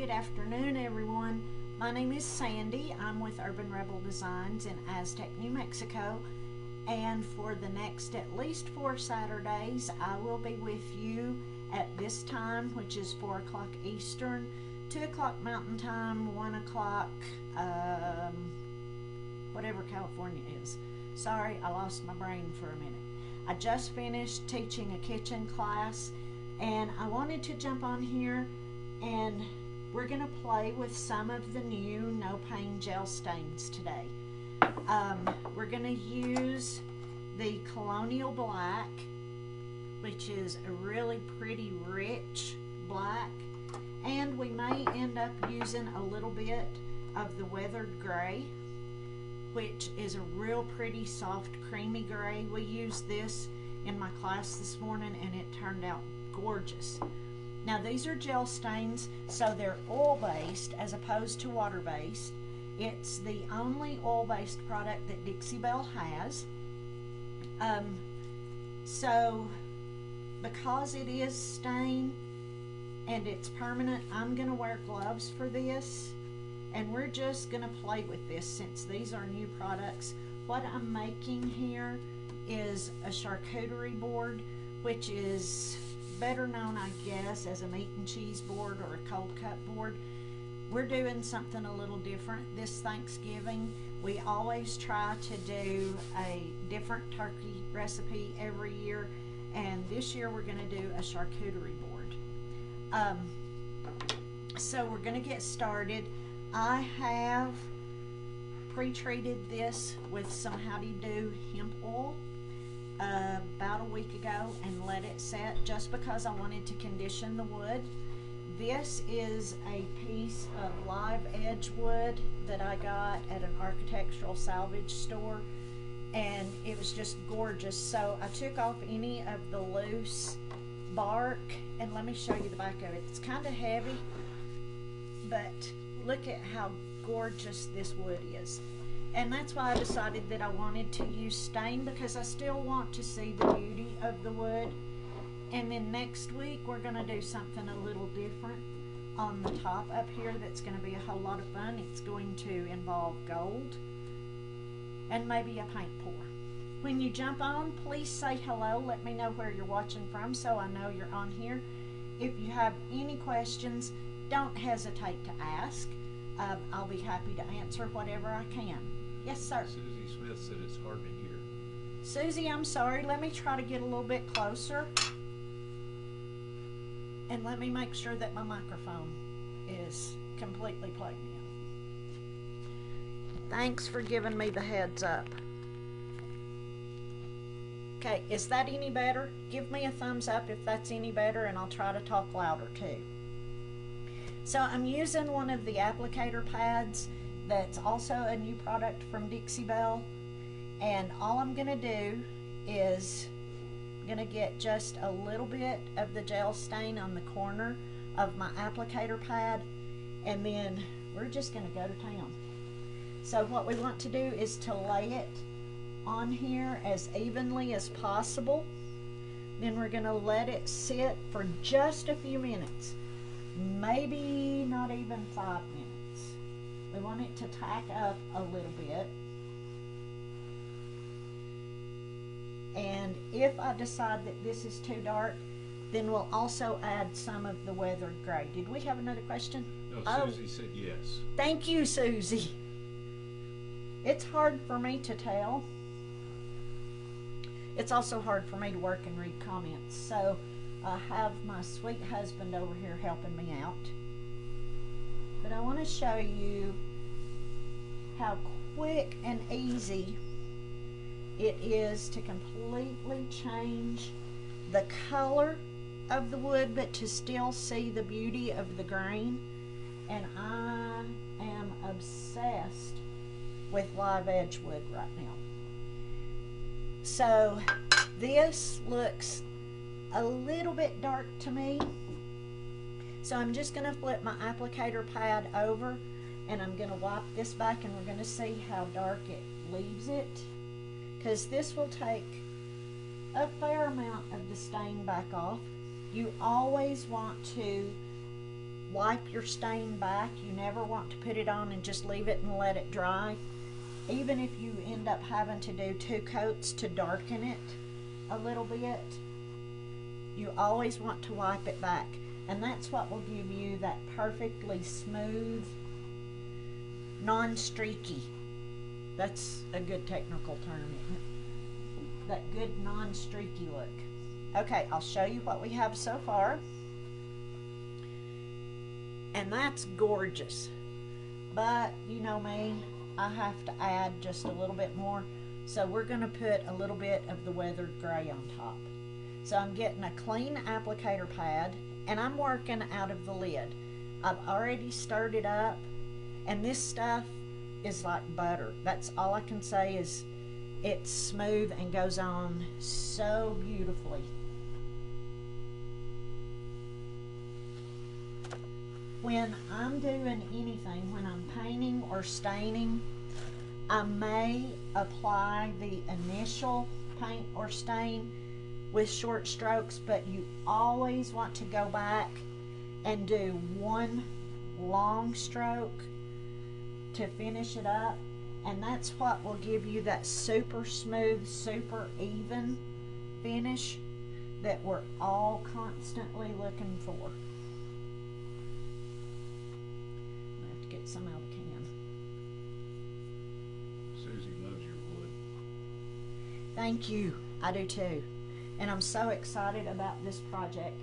good afternoon, everyone. My name is Sandy. I'm with Urban Rebel Designs in Aztec, New Mexico. And for the next at least 4 Saturdays, I will be with you at this time, which is 4 o'clock Eastern, 2 o'clock Mountain Time, 1 o'clock, whatever California is. Sorry, I lost my brain for a minute. I just finished teaching a kitchen class, and I wanted to jump on here, and we're going to play with some of the new no pain gel stains today. We're going to use the Colonial Black, which is a really pretty rich black, and we may end up using a little bit of the Weathered Gray, which is a real pretty soft creamy gray. We used this in my class this morning and it turned out gorgeous. Now these are gel stains, so they're oil-based as opposed to water-based. It's the only oil-based product that Dixie Belle has. So because it is stain and it's permanent, I'm going to wear gloves for this, and we're just going to play with this since these are new products. What I'm making here is a charcuterie board, which is better known, I guess, as a meat and cheese board or a cold cut board. We're doing something a little different this Thanksgiving. We always try to do a different turkey recipe every year, and this year we're going to do a charcuterie board. So we're going to get started. I have pre-treated this with some Howdy Do hemp oil about a week ago and let it set just because I wanted to condition the wood. This is a piece of live edge wood that I got at an architectural salvage store, and it was just gorgeous. So I took off any of the loose bark, and let me show you the back of it. It's kind of heavy, but look at how gorgeous this wood is. And that's why I decided that I wanted to use stain, because I still want to see the beauty of the wood. And then next week we're going to do something a little different on the top up here that's going to be a whole lot of fun. It's going to involve gold and maybe a paint pour. When you jump on, please say hello. Let me know where you're watching from so I know you're on here. If you have any questions, don't hesitate to ask. I'll be happy to answer whatever I can. Yes, sir. Susie Smith said it's hard to hear. Susie, I'm sorry. Let me try to get a little bit closer. And let me make sure that my microphone is completely plugged in. Thanks for giving me the heads up. Okay, is that any better? Give me a thumbs up if that's any better, and I'll try to talk louder too. So I'm using one of the applicator pads that's also a new product from Dixie Belle, and all I'm going to do is I'm going to get just a little bit of the gel stain on the corner of my applicator pad, and then we're just going to go to town. So what we want to do is to lay it on here as evenly as possible. Then we're going to let it sit for just a few minutes. Maybe not even 5 minutes. We want it to tack up a little bit. And if I decide that this is too dark, then we'll also add some of the Weathered Gray. Did we have another question? No, Susie said yes. Thank you, Susie. It's hard for me to tell. It's also hard for me to work and read comments. So I have my sweet husband over here helping me out. But I want to show you how quick and easy it is to completely change the color of the wood, but to still see the beauty of the grain. And I am obsessed with live edge wood right now. So this looks a little bit dark to me, so I'm just going to flip my applicator pad over, and I'm going to wipe this back, and we're going to see how dark it leaves it, because this will take a fair amount of the stain back off. You always want to wipe your stain back. You never want to put it on and just leave it and let it dry. Even if you end up having to do 2 coats to darken it a little bit, you always want to wipe it back. And that's what will give you that perfectly smooth, non-streaky. That's a good technical term, isn't it? That good non-streaky look. Okay, I'll show you what we have so far. And that's gorgeous. But you know me, I have to add just a little bit more. So we're going to put a little bit of the weathered gray on top. So I'm getting a clean applicator pad, and I'm working out of the lid. I've already stirred it up, and this stuff is like butter. That's all I can say is it's smooth and goes on so beautifully. When I'm doing anything, when I'm painting or staining, I may apply the initial paint or stain with short strokes, but you always want to go back and do one long stroke to finish it up, and that's what will give you that super smooth, super even finish that we're all constantly looking for. I have to get some out of the can. Susie loves your wood. Thank you. I do too. And I'm so excited about this project.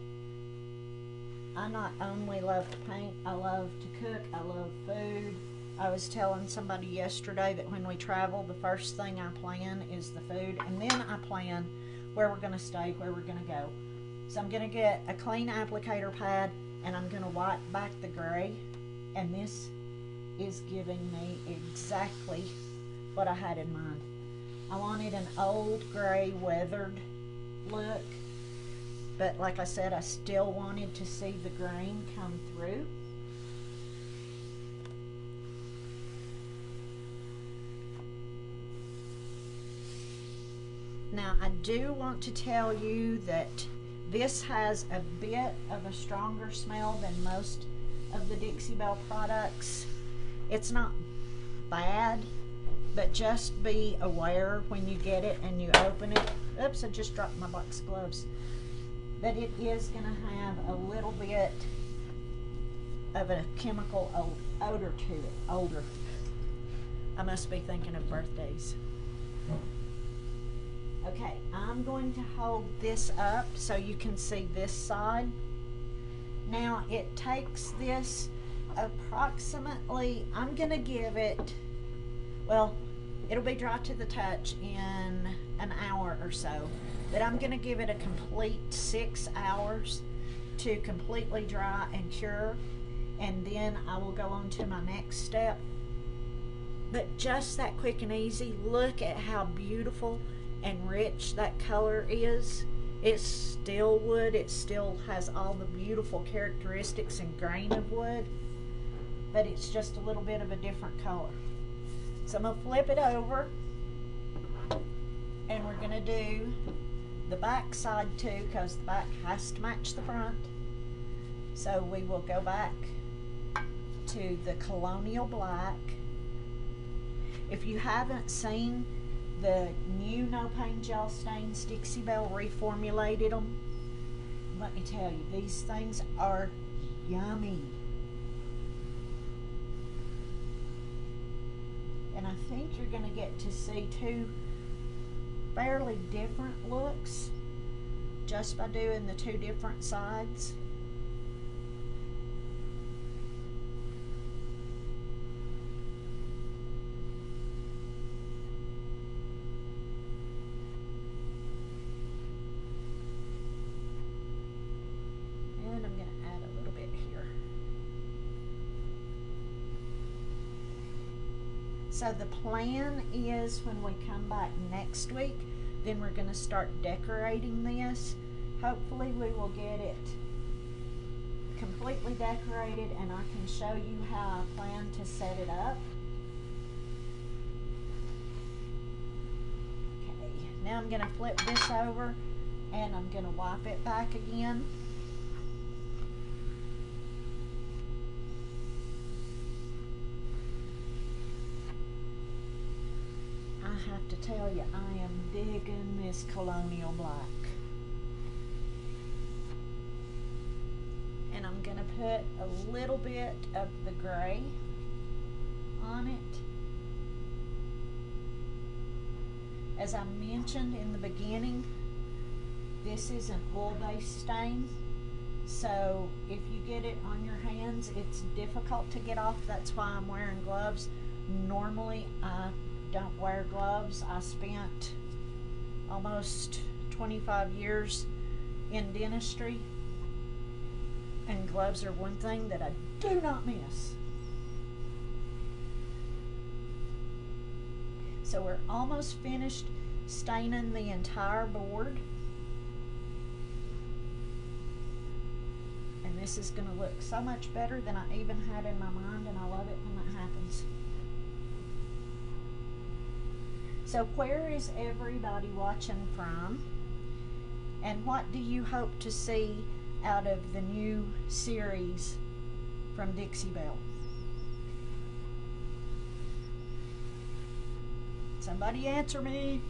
I not only love to paint, I love to cook, I love food. I was telling somebody yesterday that when we travel, the first thing I plan is the food, and then I plan where we're going to stay, where we're going to go. So I'm going to get a clean applicator pad, and I'm going to wipe back the gray, and this is giving me exactly what I had in mind. I wanted an old gray weathered look, but like I said, I still wanted to see the grain come through. Now I do want to tell you that this has a bit of a stronger smell than most of the Dixie Belle products. It's not bad, but just be aware when you get it and you open it. Oops, I just dropped my box of gloves. That it is going to have a little bit of a chemical odor to it. Odor. I must be thinking of birthdays. Okay, I'm going to hold this up so you can see this side. Now it takes this approximately, I'm going to give it, well, it'll be dry to the touch in an hour or so, but I'm going to give it a complete 6 hours to completely dry and cure, and then I will go on to my next step. But just that quick and easy, look at how beautiful and rich that color is. It's still wood, it still has all the beautiful characteristics and grain of wood, but it's just a little bit of a different color. So I'm going to flip it over, and we're going to do the back side too, because the back has to match the front. So we will go back to the Colonial Black. If you haven't seen the new No Pain Gel Stains, Dixie Belle reformulated them. Let me tell you, these things are yummy. And I think you're going to get to see two fairly different looks just by doing the two different sides. And I'm going to add a little bit here. So the plan is when we come back next week, then we're going to start decorating this. Hopefully we will get it completely decorated and I can show you how I plan to set it up. Okay, now I'm going to flip this over and I'm going to wipe it back again. have to tell you, I am digging this colonial black. And I'm going to put a little bit of the gray on it. As I mentioned in the beginning, this is an oil-based stain, so if you get it on your hands, it's difficult to get off. That's why I'm wearing gloves. Normally, I don't wear gloves. I spent almost 25 years in dentistry, and gloves are one thing that I do not miss. So we're almost finished staining the entire board. And this is going to look so much better than I even had in my mind, and I love it when that happens. So where is everybody watching from? And what do you hope to see out of the new series from Dixie Belle? Somebody answer me.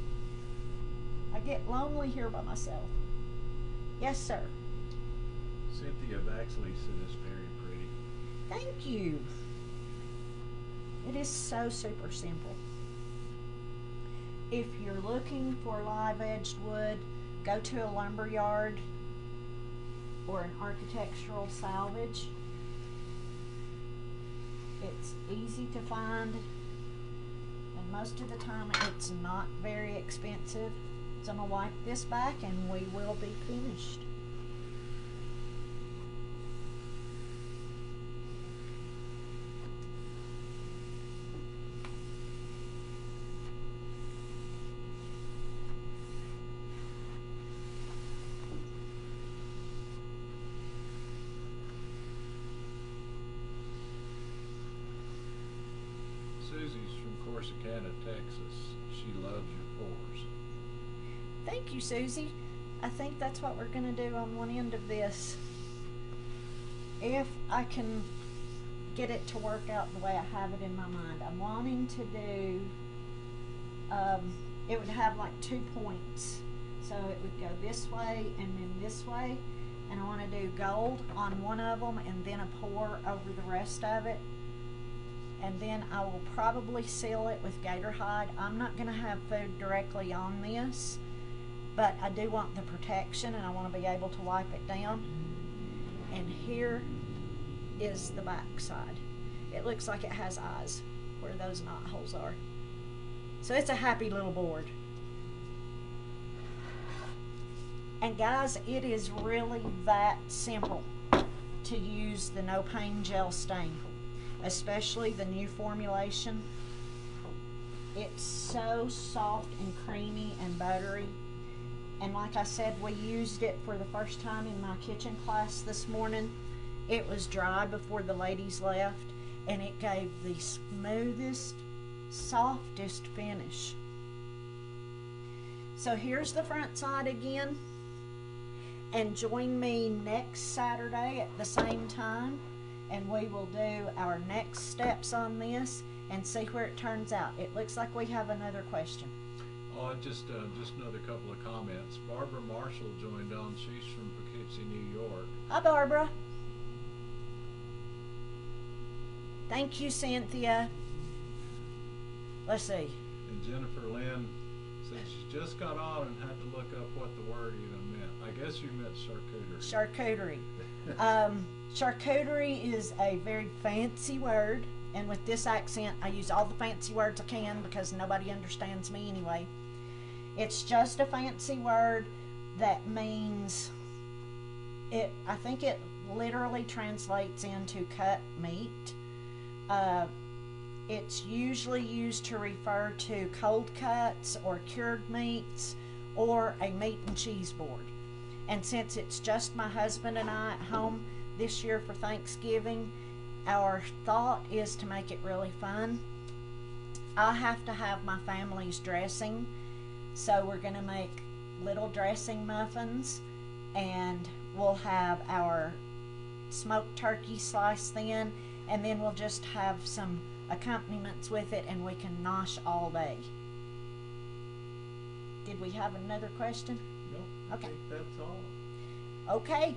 I get lonely here by myself. Yes, sir. Cynthia Baxley said it's very pretty. Thank you. It is so super simple. If you're looking for live edged wood, go to a lumber yard or an architectural salvage. It's easy to find, and most of the time it's not very expensive. So I'm going to wipe this back and we will be finished. Susie's from Corsicana, Texas. She loves your pores. Thank you, Susie. I think that's what we're going to do on one end of this. If I can get it to work out the way I have it in my mind. I'm wanting to do, it would have like 2 points. So it would go this way and then this way. And I want to do gold on one of them and then a pour over the rest of it. And then I will probably seal it with gator hide. I'm not going to have food directly on this, but I do want the protection and I want to be able to wipe it down. And here is the back side. It looks like it has eyes where those knot holes are. So it's a happy little board. And guys, it is really that simple to use the no pain gel stain, especially the new formulation. It's so soft and creamy and buttery. And like I said, we used it for the first time in my kitchen class this morning. It was dry before the ladies left, and it gave the smoothest, softest finish. So here's the front side again. And join me next Saturday at the same time, and we will do our next steps on this and see where it turns out. It looks like we have another question. Oh, just another couple of comments. Barbara Marshall joined on. She's from Poughkeepsie, New York. Hi, Barbara. Thank you, Cynthia. Let's see. And Jennifer Lynn said she just got on and had to look up what the word even meant. I guess you meant charcuterie. Charcuterie. Charcuterie is a very fancy word, and with this accent, I use all the fancy words I can because nobody understands me anyway. It's just a fancy word that means it. I think it literally translates into cut meat. It's usually used to refer to cold cuts or cured meats or a meat and cheese board. And since it's just my husband and I at home this year for Thanksgiving, our thought is to make it really fun. I have to have my family's dressing, so we're going to make little dressing muffins, and we'll have our smoked turkey sliced thin, and then we'll just have some accompaniments with it, and we can nosh all day. Did we have another question? Nope. Okay. I think that's all. Okay,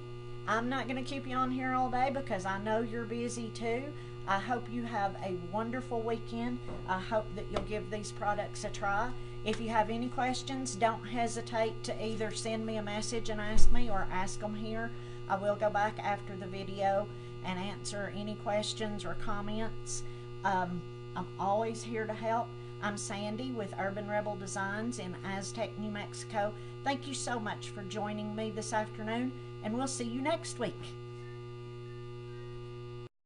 I'm not going to keep you on here all day because I know you're busy too. I hope you have a wonderful weekend. I hope that you'll give these products a try. If you have any questions, don't hesitate to either send me a message and ask me or ask them here. I will go back after the video and answer any questions or comments. I'm always here to help. I'm Sandy with Urban Rebel Designs in Aztec, New Mexico. Thank you so much for joining me this afternoon, and we'll see you next week.